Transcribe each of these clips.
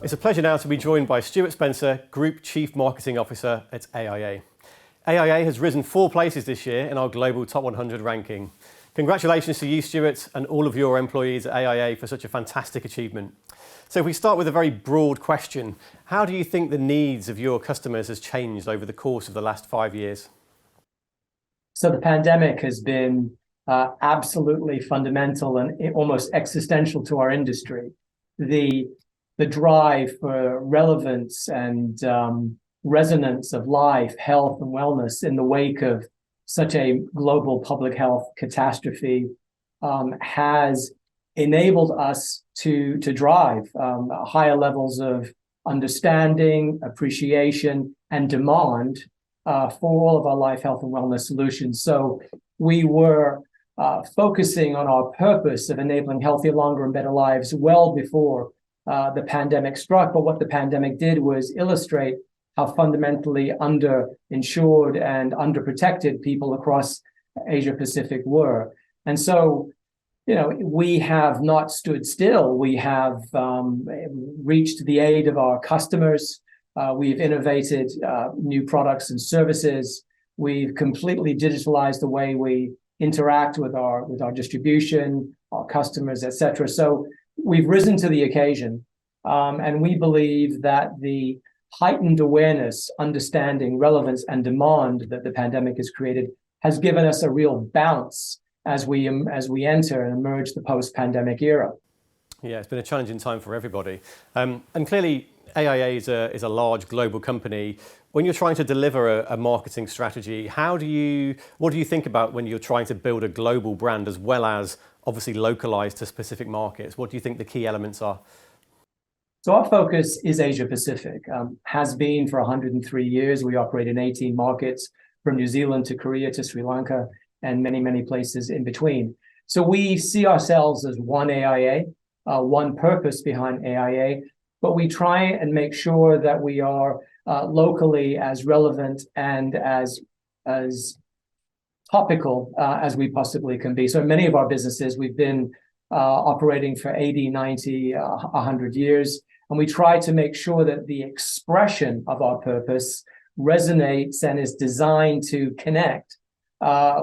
It's a pleasure now to be joined by Stuart Spencer, Group Chief Marketing Officer at AIA. AIA has risen 4 places this year in our global top 100 ranking. Congratulations to you, Stuart, and all of your employees at AIA for such a fantastic achievement. So if we start with a very broad question, how do you think the needs of your customers has changed over the course of the last 5 years? So the pandemic has been absolutely fundamental and almost existential to our industry. The drive for relevance and resonance of life, health, and wellness in the wake of such a global public health catastrophe has enabled us to drive higher levels of understanding, appreciation, and demand for all of our life, health, and wellness solutions. So we were focusing on our purpose of enabling healthier, longer, and better lives well before the pandemic struck. But what the pandemic did was illustrate how fundamentally underinsured and underprotected people across Asia Pacific were. And so, we have not stood still. We have reached the aid of our customers. We've innovated new products and services. We've completely digitalized the way we interact with our distribution, our customers, et cetera. So we've risen to the occasion, and we believe that the heightened awareness, understanding, relevance, and demand that the pandemic has created has given us a real bounce as we enter and emerge the post-pandemic era. Yeah, it's been a challenging time for everybody. And clearly, AIA is a large global company. When you're trying to deliver a marketing strategy, what do you think about when you're trying to build a global brand as well as obviously localized to specific markets? What do you think the key elements are? So our focus is Asia Pacific, has been for 103 years. We operate in 18 markets, from New Zealand to Korea to Sri Lanka and many, many places in between. So we see ourselves as one AIA, one purpose behind AIA, but we try and make sure that we are locally as relevant and as topical as we possibly can be. So in many of our businesses, we've been operating for 80, 90, 100 years, and we try to make sure that the expression of our purpose resonates and is designed to connect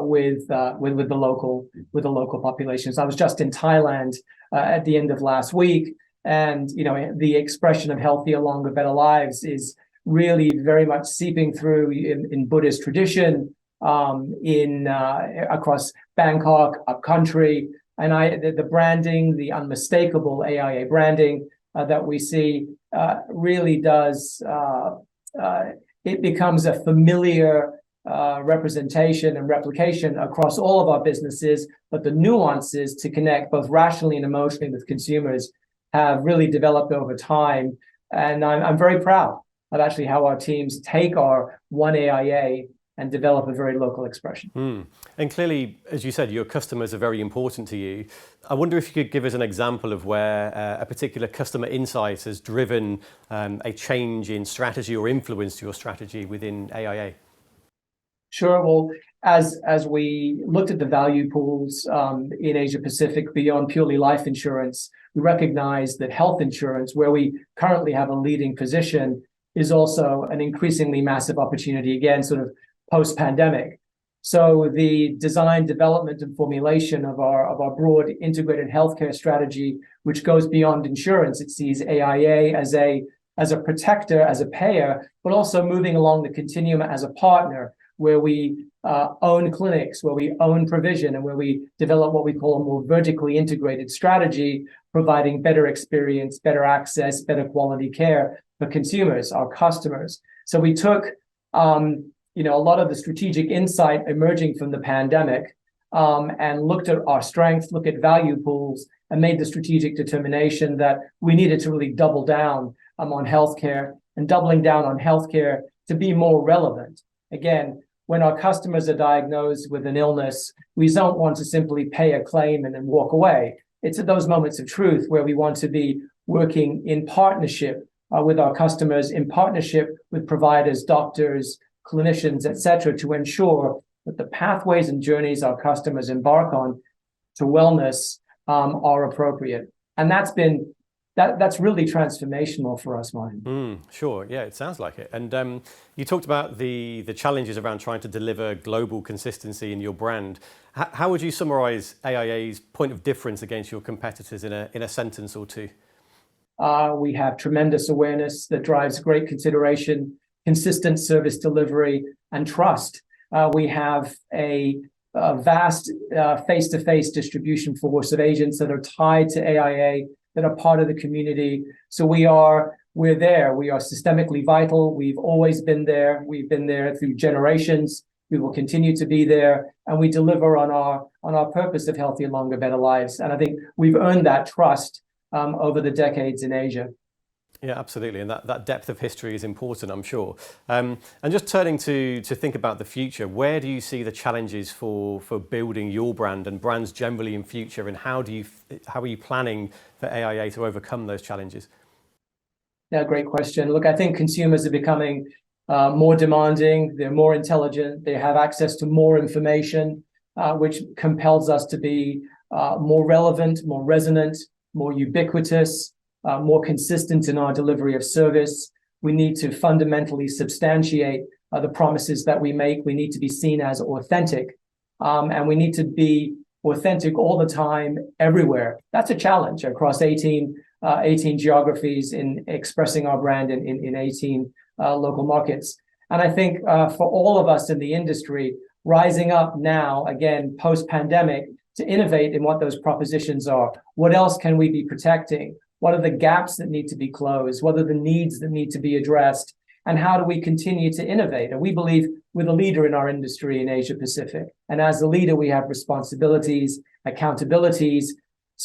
with the local populations. I was just in Thailand at the end of last week, and the expression of healthier, longer, better lives is really very much seeping through in Buddhist tradition, across Bangkok, upcountry, and the branding, the unmistakable AIA branding that we see really does. It becomes a familiar representation and replication across all of our businesses, but the nuances to connect both rationally and emotionally with consumers have really developed over time. And I'm very proud of actually how our teams take our one AIA and develop a very local expression. And clearly, as you said, your customers are very important to you. I wonder if you could give us an example of where a particular customer insight has driven a change in strategy or influenced your strategy within AIA. Sure. Well, as we looked at the value pools in Asia Pacific beyond purely life insurance, we recognized that health insurance, where we currently have a leading position, is also an increasingly massive opportunity, again, sort of post-pandemic. So the design, development, and formulation of our broad integrated healthcare strategy, which goes beyond insurance, it sees AIA as a protector, as a payer, but also moving along the continuum as a partner, where we own clinics, where we own provision, and where we develop what we call a more vertically integrated strategy, providing better experience, better access, better quality care for consumers, our customers. So we took a lot of the strategic insight emerging from the pandemic and looked at our strengths, looked at value pools, and made the strategic determination that we needed to really double down on healthcare, and doubling down on healthcare to be more relevant. Again, when our customers are diagnosed with an illness, we don't want to simply pay a claim and then walk away. It's at those moments of truth where we want to be working in partnership with our customers in partnership with providers, doctors, clinicians, etc., to ensure that the pathways and journeys our customers embark on to wellness are appropriate. And that's really transformational for us, Martin. Sure, yeah, it sounds like it. And you talked about the challenges around trying to deliver global consistency in your brand. How would you summarize AIA's point of difference against your competitors in a sentence or two? We have tremendous awareness that drives great consideration, consistent service delivery, and trust. We have a vast face-to-face distribution force of agents that are tied to AIA, that are part of the community. So we're there. We are systemically vital. We've always been there. We've been there through generations. We will continue to be there, and we deliver on our purpose of healthier, longer, better lives. And I think we've earned that trust over the decades in Asia. Yeah, absolutely. And that depth of history is important, I'm sure. And just turning to think about the future, where do you see the challenges for building your brand and brands generally in future? And how are you planning for AIA to overcome those challenges? Yeah, great question. Look, I think consumers are becoming more demanding. They're more intelligent. They have access to more information, which compels us to be more relevant, more resonant, more ubiquitous, more consistent in our delivery of service. We need to fundamentally substantiate the promises that we make. We need to be seen as authentic, and we need to be authentic all the time, everywhere. That's a challenge across 18 geographies in expressing our brand in 18 local markets. And I think for all of us in the industry, rising up now, again, post-pandemic, to innovate in what those propositions are. What else can we be protecting? What are the gaps that need to be closed? What are the needs that need to be addressed? And how do we continue to innovate? And we believe we're the leader in our industry in Asia Pacific. And as a leader, we have responsibilities, accountabilities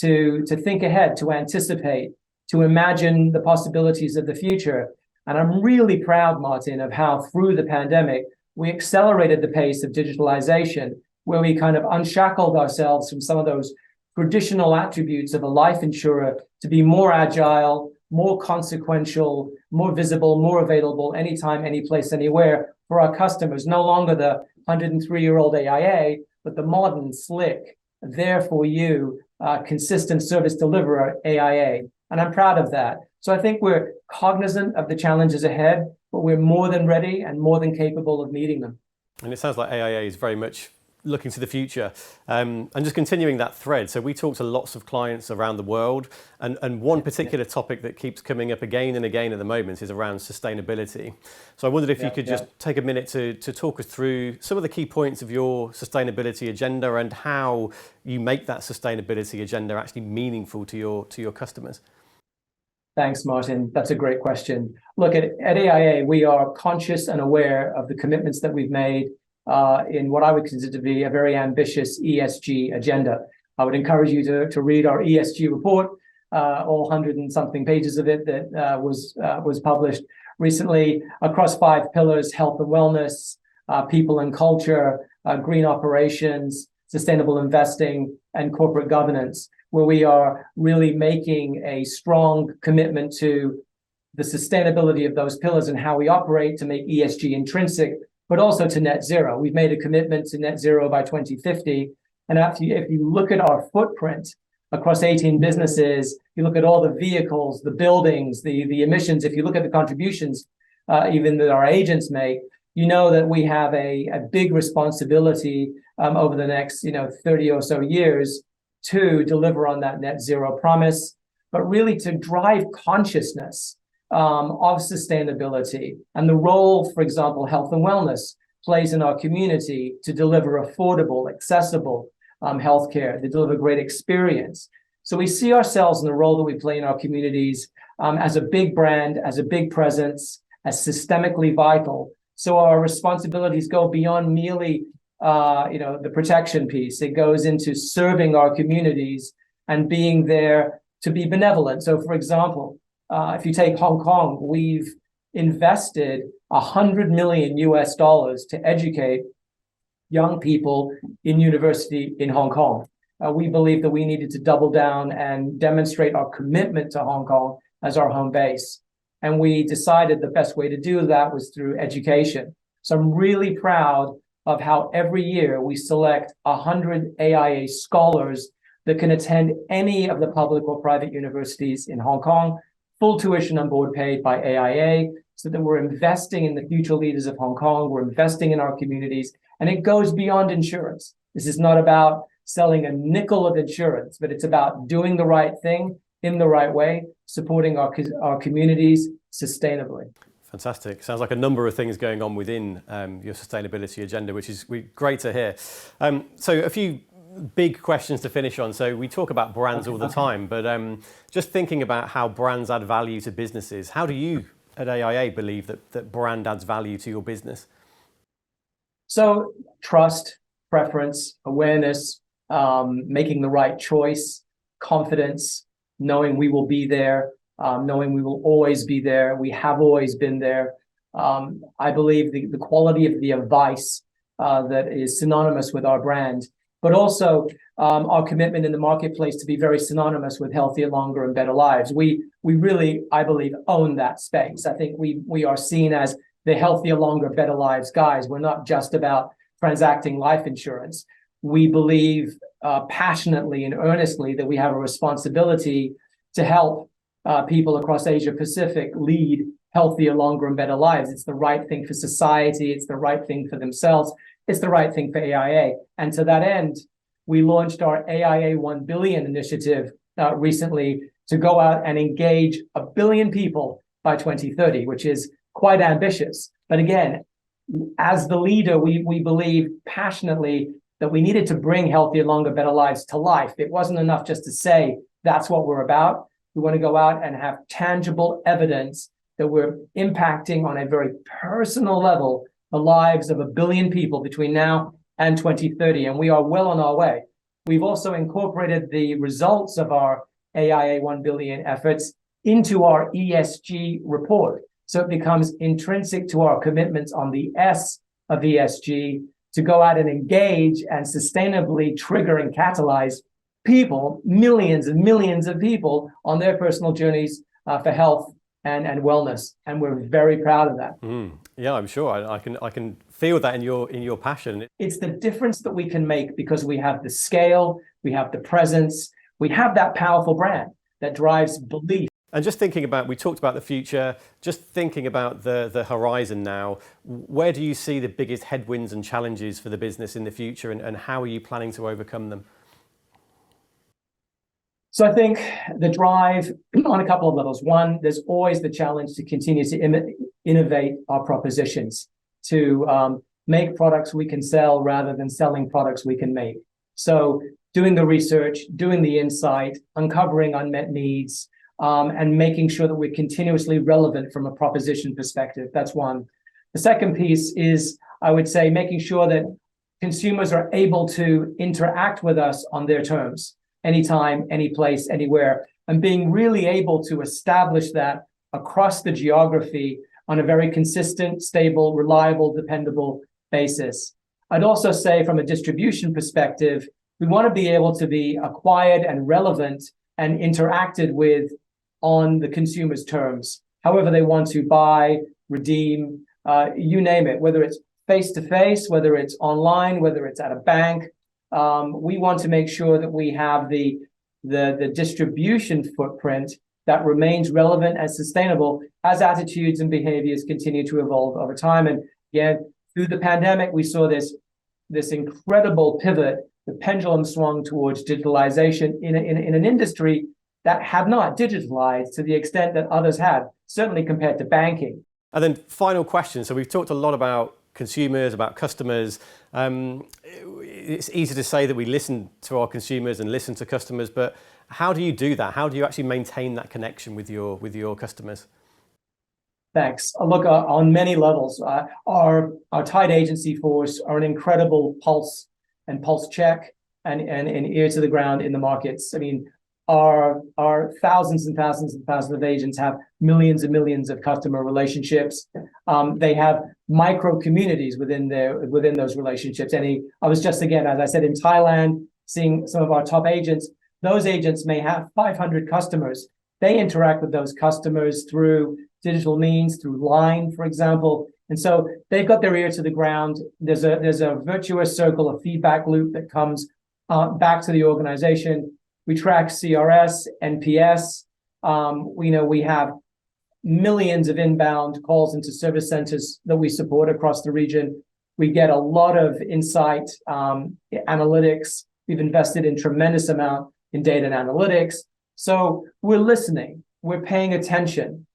to think ahead, to anticipate, to imagine the possibilities of the future. And I'm really proud, Martin, of how through the pandemic, we accelerated the pace of digitalization, where we kind of unshackled ourselves from some of those traditional attributes of a life insurer to be more agile, more consequential, more visible, more available anytime, any place, anywhere for our customers. No longer the 103-year-old AIA, but the modern, slick, there for you, consistent service deliverer AIA. And I'm proud of that. So I think we're cognizant of the challenges ahead, but we're more than ready and more than capable of meeting them. And it sounds like AIA is very much looking to the future. And just continuing that thread, so we talk to lots of clients around the world, and one particular topic that keeps coming up again and again at the moment is around sustainability. So I wondered if you could just take a minute to talk us through some of the key points of your sustainability agenda and how you make that sustainability agenda actually meaningful to your customers. Thanks, Martin. That's a great question. Look, at AIA, we are conscious and aware of the commitments that we've made in what I would consider to be a very ambitious ESG agenda. I would encourage you to read our ESG report, all 100 and something pages of it that was published recently across 5 pillars: health and wellness, people and culture, green operations, sustainable investing, and corporate governance, where we are really making a strong commitment to the sustainability of those pillars and how we operate to make ESG intrinsic, but also to net zero. We've made a commitment to net zero by 2050. And if you look at our footprint across 18 businesses, you look at all the vehicles, the buildings, the emissions, if you look at the contributions even that our agents make, you know that we have a big responsibility over the next 30 or so years to deliver on that net zero promise, but really to drive consciousness of sustainability and the role, for example, health and wellness plays in our community to deliver affordable, accessible healthcare, to deliver great experience. So we see ourselves in the role that we play in our communities as a big brand, as a big presence, as systemically vital. So our responsibilities go beyond merely the protection piece. It goes into serving our communities and being there to be benevolent. So, for example, if you take Hong Kong, we've invested $100 million to educate young people in university in Hong Kong. We believe that we needed to double down and demonstrate our commitment to Hong Kong as our home base. And we decided the best way to do that was through education. So I'm really proud of how every year we select 100 AIA scholars that can attend any of the public or private universities in Hong Kong, full tuition on board paid by AIA, so that we're investing in the future leaders of Hong Kong, we're investing in our communities, and it goes beyond insurance. This is not about selling a nickel of insurance, but it's about doing the right thing in the right way, supporting our communities sustainably. Fantastic. Sounds like a number of things going on within your sustainability agenda, which is great to hear. So a few big questions to finish on. So we talk about brands all the time, but just thinking about how brands add value to businesses, how do you at AIA believe that brand adds value to your business? So trust, preference, awareness, making the right choice, confidence, knowing we will be there, knowing we will always be there. We have always been there. I believe the quality of the advice that is synonymous with our brand, but also our commitment in the marketplace to be very synonymous with healthier, longer, and better lives. We really, I believe, own that space. I think we are seen as the healthier, longer, better lives guys. We're not just about transacting life insurance. We believe passionately and earnestly that we have a responsibility to help people across Asia Pacific lead healthier, longer, and better lives. It's the right thing for society. It's the right thing for themselves. It's the right thing for AIA. And to that end, we launched our AIA 1 billion initiative recently to go out and engage 1 billion people by 2030, which is quite ambitious. But again, as the leader, we believe passionately that we needed to bring healthier, longer, better lives to life. It wasn't enough just to say that's what we're about. We want to go out and have tangible evidence that we're impacting on a very personal level the lives of 1 billion people between now and 2030, and we are well on our way. We've also incorporated the results of our AIA 1 billion efforts into our ESG report. So it becomes intrinsic to our commitments on the S of ESG to go out and engage and sustainably trigger and catalyze people, millions and millions of people on their personal journeys for health and wellness. And we're very proud of that. Yeah, I'm sure. I can feel that in your passion. It's the difference that we can make because we have the scale, we have the presence, we have that powerful brand that drives belief. And just thinking about, we talked about the future, just thinking about the horizon now, where do you see the biggest headwinds and challenges for the business in the future, and how are you planning to overcome them? So I think the drive on a couple of levels. One, there's always the challenge to continue to innovate our propositions, to make products we can sell rather than selling products we can make. So doing the research, doing the insight, uncovering unmet needs, and making sure that we're continuously relevant from a proposition perspective. That's one. The second piece is, I would say, making sure that consumers are able to interact with us on their terms, anytime, any place, anywhere, and being really able to establish that across the geography on a very consistent, stable, reliable, dependable basis. I'd also say from a distribution perspective, we want to be able to be acquired and relevant and interacted with on the consumer's terms, however they want to buy, redeem, you name it, whether it's face-to-face, whether it's online, whether it's at a bank. We want to make sure that we have the distribution footprint that remains relevant and sustainable as attitudes and behaviors continue to evolve over time. And again, through the pandemic, we saw this incredible pivot. The pendulum swung towards digitalization in an industry that had not digitalized to the extent that others had, certainly compared to banking. And then final question. So we've talked a lot about consumers, about customers. It's easy to say that we listen to our consumers and listen to customers, but how do you do that? How do you actually maintain that connection with your customers? Thanks. Look, on many levels, our tied agency force are an incredible pulse check and ear to the ground in the markets. I mean, our thousands and thousands and thousands of agents have millions and millions of customer relationships. They have micro communities within those relationships. I was just, again, as I said, in Thailand, seeing some of our top agents. Those agents may have 500 customers. They interact with those customers through digital means through Line, for example. And so they've got their ear to the ground. There's a virtuous circle of feedback loop that comes back to the organization. We track CRS, NPS. We have millions of inbound calls into service centers that we support across the region. We get a lot of insight, analytics. We've invested in tremendous amount in data and analytics. So we're listening. We're paying attention.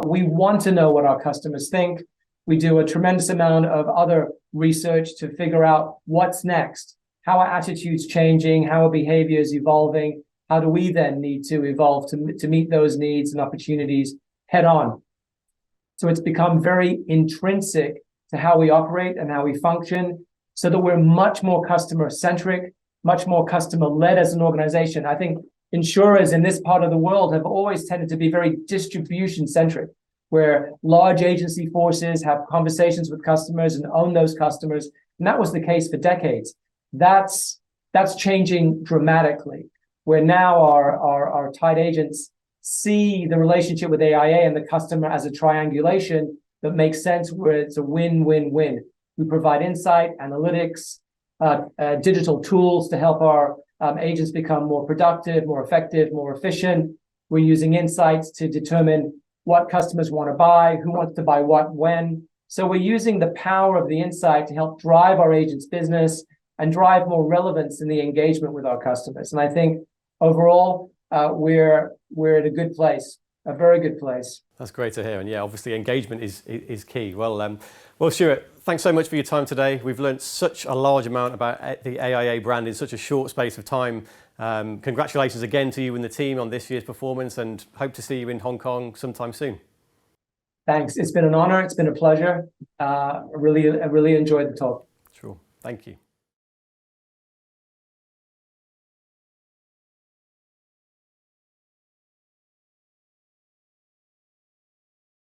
We want to know what our customers think. We do a tremendous amount of other research to figure out what's next. How are attitudes changing? How are behaviors evolving? How do we then need to evolve to meet those needs and opportunities head on? So it's become very intrinsic to how we operate and how we function, so that we're much more customer-centric, much more customer-led as an organization. I think insurers in this part of the world have always tended to be very distribution-centric, where large agency forces have conversations with customers and own those customers. And that was the case for decades. That's changing dramatically, where now our tied agents see the relationship with AIA and the customer as a triangulation that makes sense, where it's a win-win-win. We provide insight, analytics, digital tools to help our agents become more productive, more effective, more efficient. We're using insights to determine what customers want to buy, who wants to buy what, when. So we're using the power of the insight to help drive our agents' business and drive more relevance in the engagement with our customers. And I think overall, we're at a good place, a very good place. That's great to hear. And yeah, obviously engagement is key. Well, Stuart, thanks so much for your time today. We've learned such a large amount about the AIA brand in such a short space of time. Congratulations again to you and the team on this year's performance, and hope to see you in Hong Kong sometime soon. Thanks. It's been an honor. It's been a pleasure. I really enjoyed the talk. Sure. Thank you.